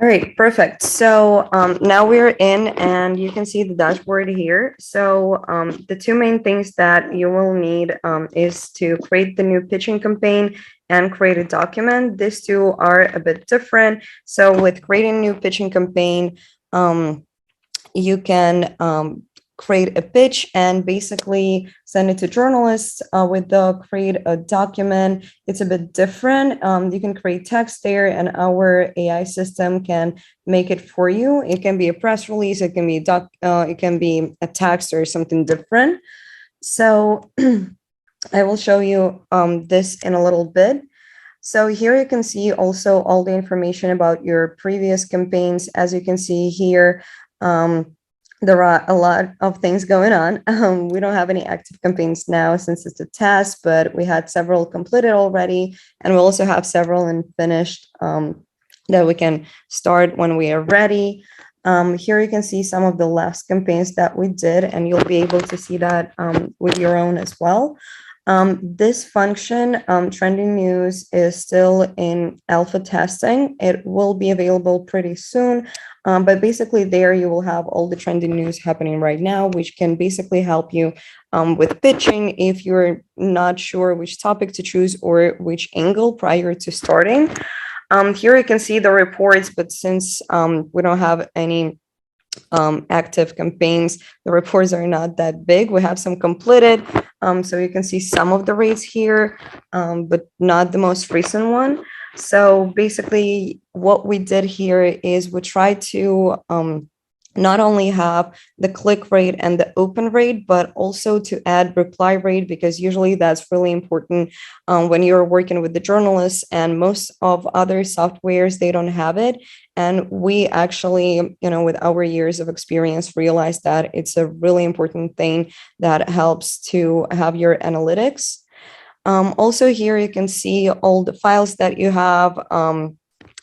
All right, perfect. So now we're in and you can see the dashboard here. So the two main things that you will need is to create the new pitching campaign and create a document. These two are a bit different. So with creating a new pitching campaign, you can create a pitch and basically send it to journalists with the create a document. It's a bit different. You can create text there and our AI system can make it for you. It can be a press release, it can be it can be a text or something different. So I will show you this in a little bit. So here you can see also all the information about your previous campaigns. As you can see here, there are a lot of things going on. We don't have any active campaigns now since it's a test, but we had several completed already, and we also have several unfinished that we can start when we are ready. Here you can see some of the last campaigns that we did, and you'll be able to see that with your own as well. This function, trending news, is still in alpha testing. It will be available pretty soon, but basically there you will have all the trending news happening right now, which can basically help you with pitching if you're not sure which topic to choose or which angle prior to starting. Here you can see the reports, but since we don't have any active campaigns, the reports are not that big. We have some completed, so you can see some of the rates here, but not the most recent one. So basically what we did here is we tried to not only have the click rate and the open rate, but also to add reply rate, because usually that's really important when you're working with the journalists, and most of other softwares, they don't have it. And we actually, with our years of experience, realized that it's a really important thing that helps to have your analytics. Also here you can see all the files that you have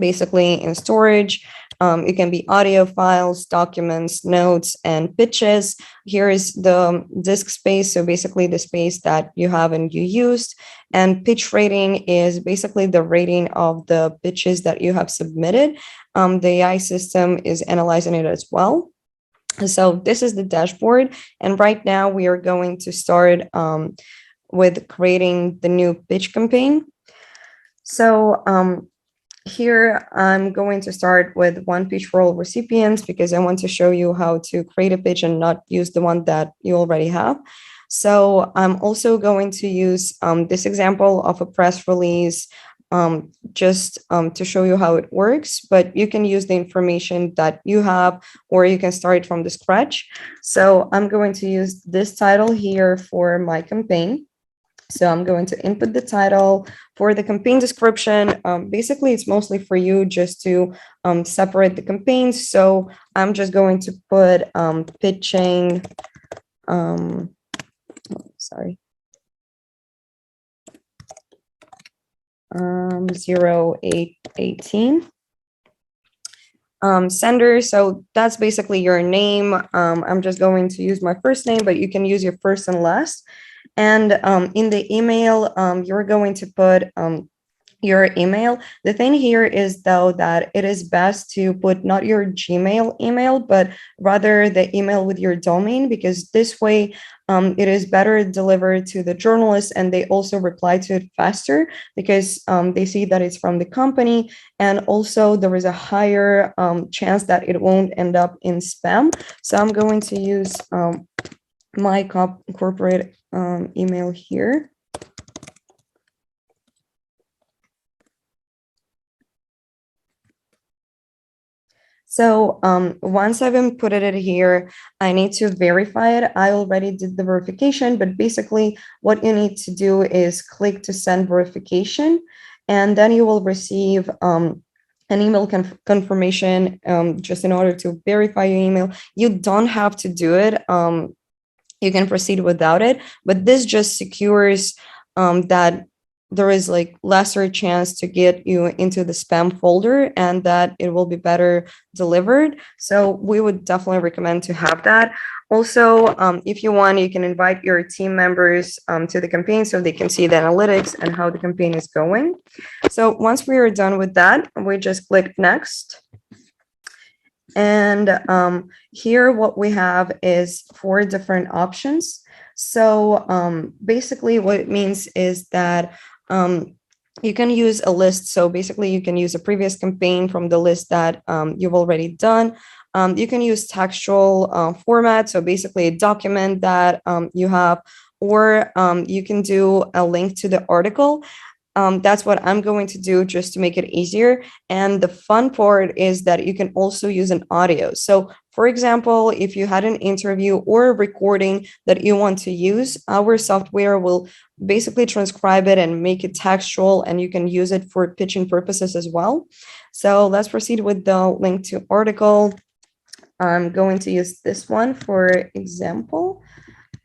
basically in storage. It can be audio files, documents, notes, and pitches. Here is the disk space, so basically the space that you have and you used. And pitch rating is basically the rating of the pitches that you have submitted. The AI system is analyzing it as well. So this is the dashboard, and right now we are going to start with creating the new pitch campaign. So here, I'm going to start with one pitch role recipients because I want to show you how to create a pitch and not use the one that you already have. So I'm also going to use this example of a press release just to show you how it works, but you can use the information that you have, or you can start from the scratch. So I'm going to use this title here for my campaign. So I'm going to input the title. For the campaign description, basically it's mostly for you just to separate the campaigns. So I'm just going to put pitching, 0818. Sender, so that's basically your name. I'm just going to use my first name, but you can use your first and last. And in the email, you're going to put your email. The thing here is, though, that it is best to put not your Gmail email, but rather the email with your domain, because this way it is better delivered to the journalists, and they also reply to it faster because they see that it's from the company. And also there is a higher chance that it won't end up in spam. So I'm going to use my corporate email here. So once I've inputted it here, I need to verify it. I already did the verification, but basically what you need to do is click to send verification, and then you will receive an email confirmation just in order to verify your email. You don't have to do it. You can proceed without it, but this just secures that there is like lesser chance to get you into the spam folder and that it will be better delivered. So we would definitely recommend to have that. Also, if you want, you can invite your team members to the campaign so they can see the analytics and how the campaign is going. So once we are done with that, we just click next. And here what we have is 4 different options. So basically what it means is that you can use a list. So basically you can use a previous campaign from the list that you've already done. You can use textual format. So basically a document that you have, or you can do a link to the article. That's what I'm going to do just to make it easier. And the fun part is that you can also use an audio. So for example, if you had an interview or a recording that you want to use, our software will basically transcribe it and make it textual, and you can use it for pitching purposes as well. So let's proceed with the link to article. I'm going to use this one for example.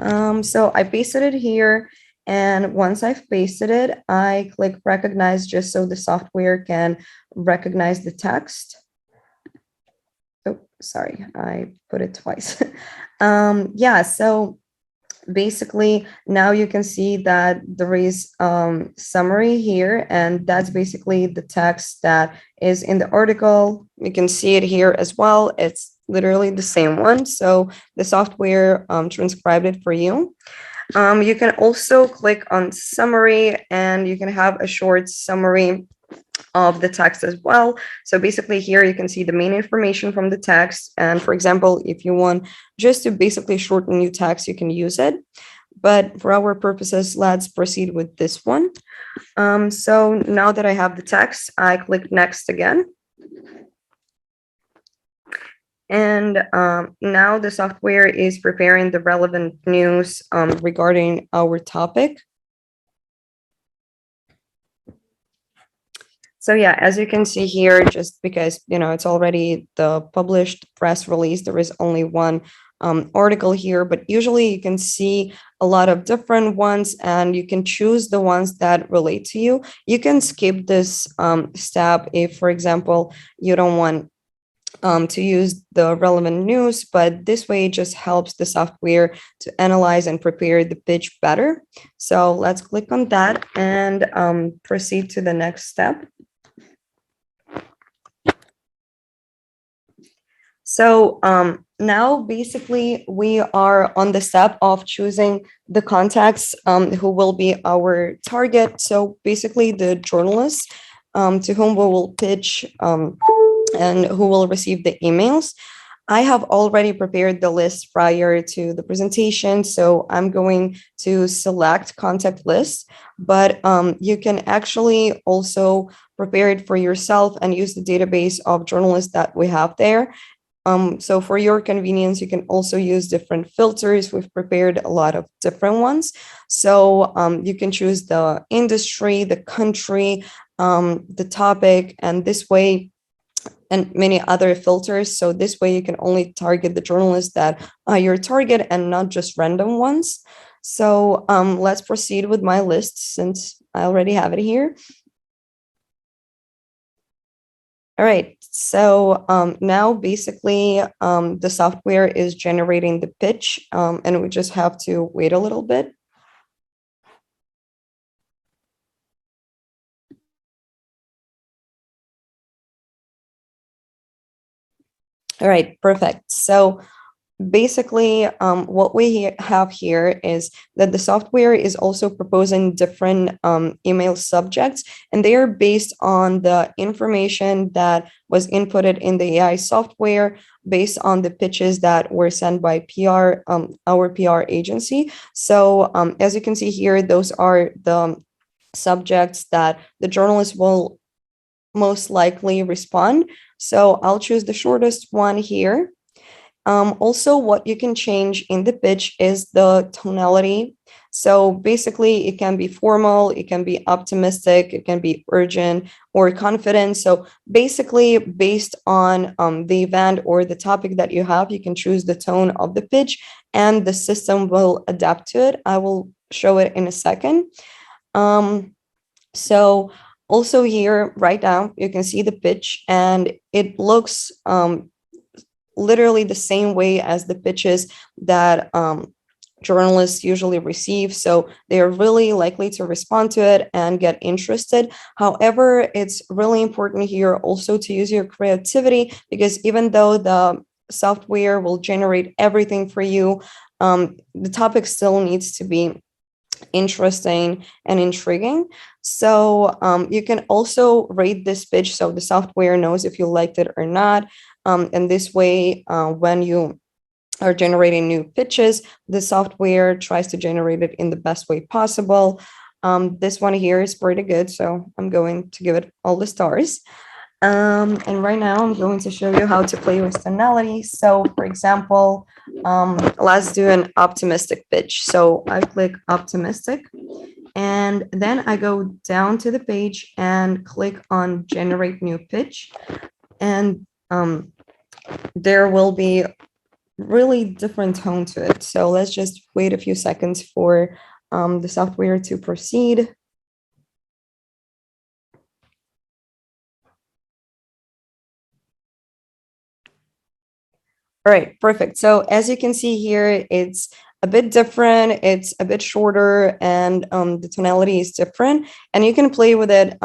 So I pasted it here. And once I've pasted it, I click recognize just so the software can recognize the text. Oh, sorry, I put it twice. Yeah, so basically now you can see that there is summary here, and that's basically the text that is in the article. You can see it here as well. It's literally the same one. So the software transcribed it for you. You can also click on summary, and you can have a short summary of the text as well. So basically here you can see the main information from the text. And for example, if you want just to basically shorten your text, you can use it. But for our purposes, let's proceed with this one. So now that I have the text, I click next again. And now the software is preparing the relevant news regarding our topic. So yeah, as you can see here, just because, it's already the published press release, there is only one article here, but usually you can see a lot of different ones, and you can choose the ones that relate to you. You can skip this step if, for example, you don't want to use the relevant news, but this way it just helps the software to analyze and prepare the pitch better. So let's click on that and proceed to the next step. So now basically we are on the step of choosing the contacts who will be our target. So basically the journalists to whom we will pitch and who will receive the emails. I have already prepared the list prior to the presentation, so I'm going to select contact list, but you can actually also prepare it for yourself and use the database of journalists that we have there. So for your convenience, you can also use different filters. We've prepared a lot of different ones. So you can choose the industry, the country, the topic, and this way, and many other filters. So this way you can only target the journalists that are your target and not just random ones. So let's proceed with my list since I already have it here. All right, so now basically the software is generating the pitch and we just have to wait a little bit. All right, perfect. So basically, what we have here is that the software is also proposing different email subjects, and they are based on the information that was inputted in the AI software based on the pitches that were sent by PR, our PR agency. So as you can see here, those are the subjects that the journalist will most likely respond. So I'll choose the shortest one here. Also, what you can change in the pitch is the tonality. So basically, it can be formal, it can be optimistic, it can be urgent or confident. So basically, based on the event or the topic that you have, you can choose the tone of the pitch and the system will adapt to it. I will show it in a second. So also here, right now, you can see the pitch and it looks literally the same way as the pitches that journalists usually receive. So they are really likely to respond to it and get interested. However, it's really important here also to use your creativity, because even though the software will generate everything for you, the topic still needs to be interesting and intriguing. So you can also rate this pitch so the software knows if you liked it or not. And this way, when you are generating new pitches, the software tries to generate it in the best way possible. This one here is pretty good, so I'm going to give it all the stars. And right now I'm going to show you how to play with tonalities. So for example, let's do an optimistic pitch. So I click optimistic, and then I go down to the page and click on generate new pitch. And there will be really different tone to it. So let's just wait a few seconds for the software to proceed. All right, perfect. So as you can see here, it's a bit different, it's a bit shorter, and the tonality is different. And you can play with it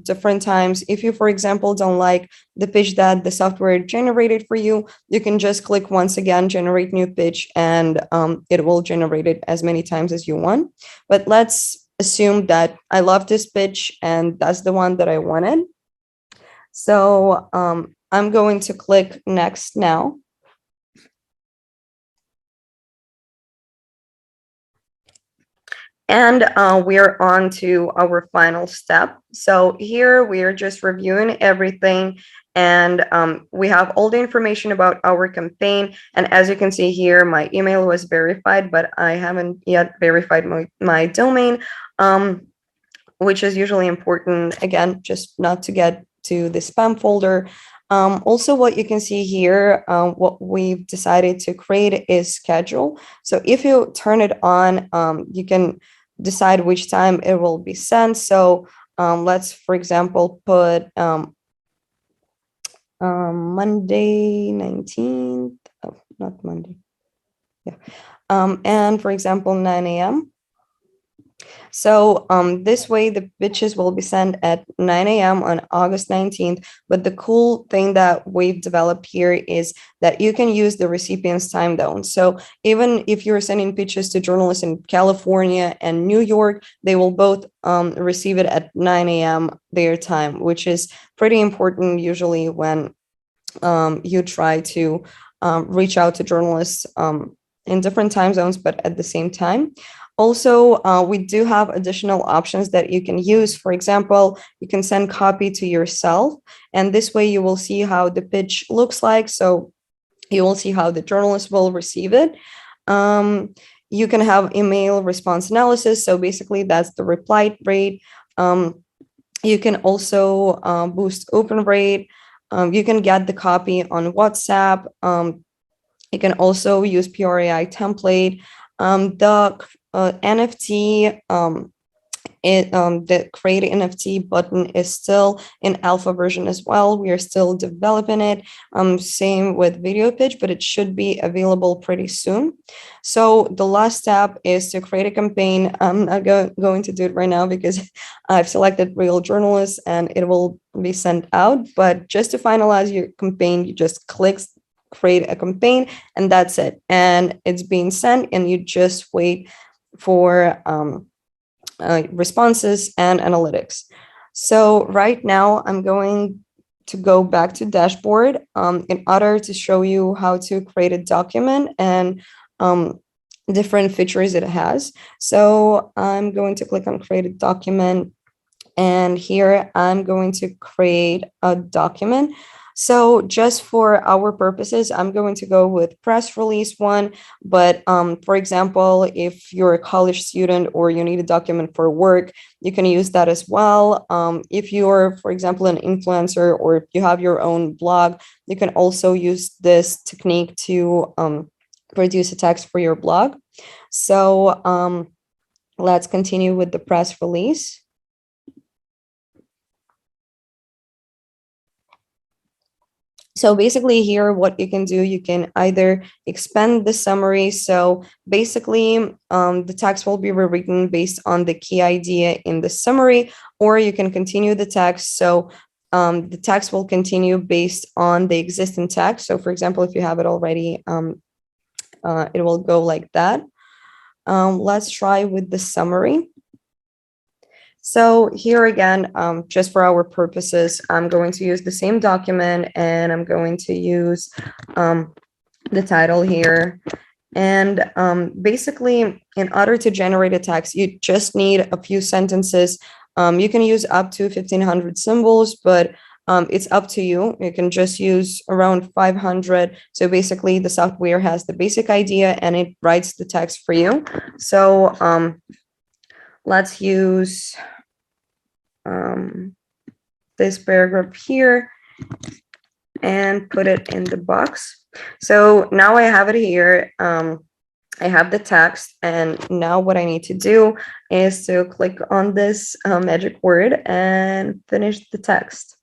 different times. If you, for example, don't like the pitch that the software generated for you, you can just click once again, generate new pitch, and it will generate it as many times as you want. But let's assume that I love this pitch and that's the one that I wanted. So I'm going to click next now. And we're on to our final step. So here we are just reviewing everything, and we have all the information about our campaign. And as you can see here, my email was verified, but I haven't yet verified my domain, which is usually important, again, just not to get to the spam folder. Also, what you can see here, what we've decided to create is schedule. So if you turn it on, you can decide which time it will be sent. So let's, for example, put Monday 19th, oh, not Monday. Yeah. And for example, 9 a.m. So this way the pitches will be sent at 9 a.m. on August 19th. But the cool thing that we've developed here is that you can use the recipient's time zone. So even if you're sending pitches to journalists in California and New York, they will both receive it at 9 a.m. their time, which is pretty important usually when you try to reach out to journalists in different time zones, but at the same time. Also, we do have additional options that you can use. For example, you can send copy to yourself, and this way you will see how the pitch looks like. So you will see how the journalist will receive it. You can have email response analysis. So basically that's the reply rate. You can also boost open rate. You can get the copy on WhatsApp. You can also use PRAI template. The NFT, the create NFT button is still in alpha version as well. We are still developing it. Same with video pitch, but it should be available pretty soon. So the last step is to create a campaign. I'm not going to do it right now because I've selected real journalists and it will be sent out. But just to finalize your campaign, you just click create a campaign and that's it. And it's being sent and you just wait for responses and analytics. So right now I'm going to go back to dashboard in order to show you how to create a document and different features it has. So I'm going to click on create a document, and here I'm going to create a document. So just for our purposes, I'm going to go with press release one. But for example, if you're a college student or you need a document for work, you can use that as well. If you're, for example, an influencer or if you have your own blog, you can also use this technique to produce a text for your blog. So let's continue with the press release. So basically here, what you can do, you can either expand the summary. So basically, the text will be rewritten based on the key idea in the summary, or you can continue the text. So the text will continue based on the existing text. So for example, if you have it already, it will go like that. Let's try with the summary. So here again, just for our purposes, I'm going to use the same document, and I'm going to use the title here. And basically, in order to generate a text, you just need a few sentences. You can use up to 1,500 symbols, but it's up to you. You can just use around 500. So basically, the software has the basic idea and it writes the text for you. So let's use this paragraph here and put it in the box. So now I have it here. I have the text, and now what I need to do is to click on this magic word and finish the text.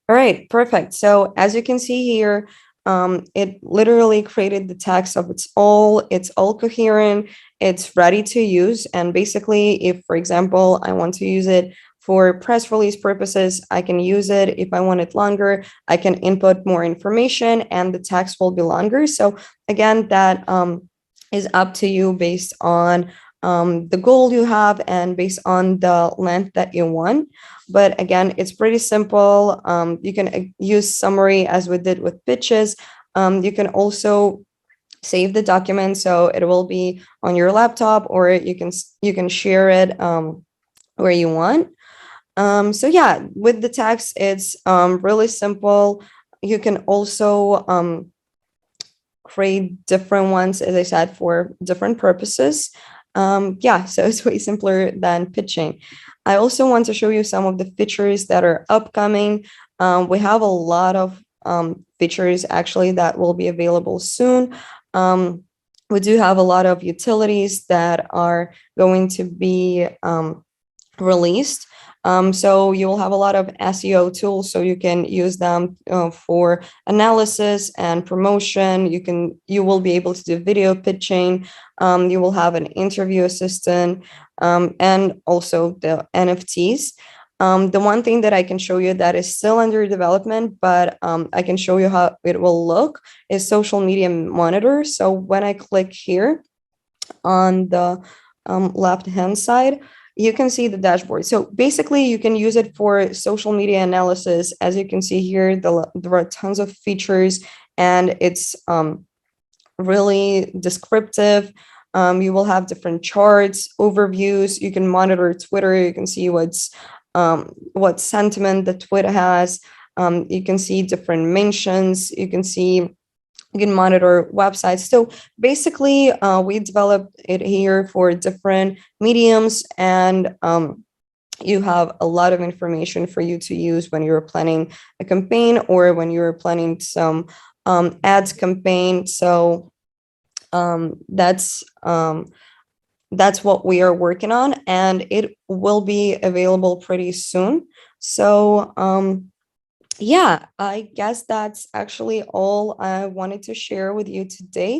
All right, perfect. So as you can see here, it literally created the text of it's all coherent, it's ready to use. And basically, if, for example, I want to use it for press release purposes, I can use it. If I want it longer, I can input more information and the text will be longer. So again, that is up to you based on the goal you have and based on the length that you want. But again, it's pretty simple. You can use summary as we did with pitches. You can also save the document, so it will be on your laptop, or you can share it where you want. So yeah, with the text, it's really simple. You can also create different ones, as I said, for different purposes. Yeah, so it's way simpler than pitching. I also want to show you some of the features that are upcoming. We have a lot of features actually that will be available soon. We do have a lot of utilities that are going to be released. So you will have a lot of SEO tools, so you can use them for analysis and promotion. You will be able to do video pitching. You will have an interview assistant, and also the NFTs. The one thing that I can show you that is still under development, but I can show you how it will look, is social media monitor. So when I click here on the left hand side, you can see the dashboard. So basically, you can use it for social media analysis. As you can see here, there are tons of features, and it's really descriptive. You will have different charts, overviews. You can monitor Twitter. You can see what sentiment the tweet has. You can see different mentions. You can monitor websites. So basically, we developed it here for different mediums, and you have a lot of information for you to use when you're planning a campaign or when you're planning some ads campaign. So that's what we are working on, and it will be available pretty soon. So yeah, I guess that's actually all I wanted to share with you today.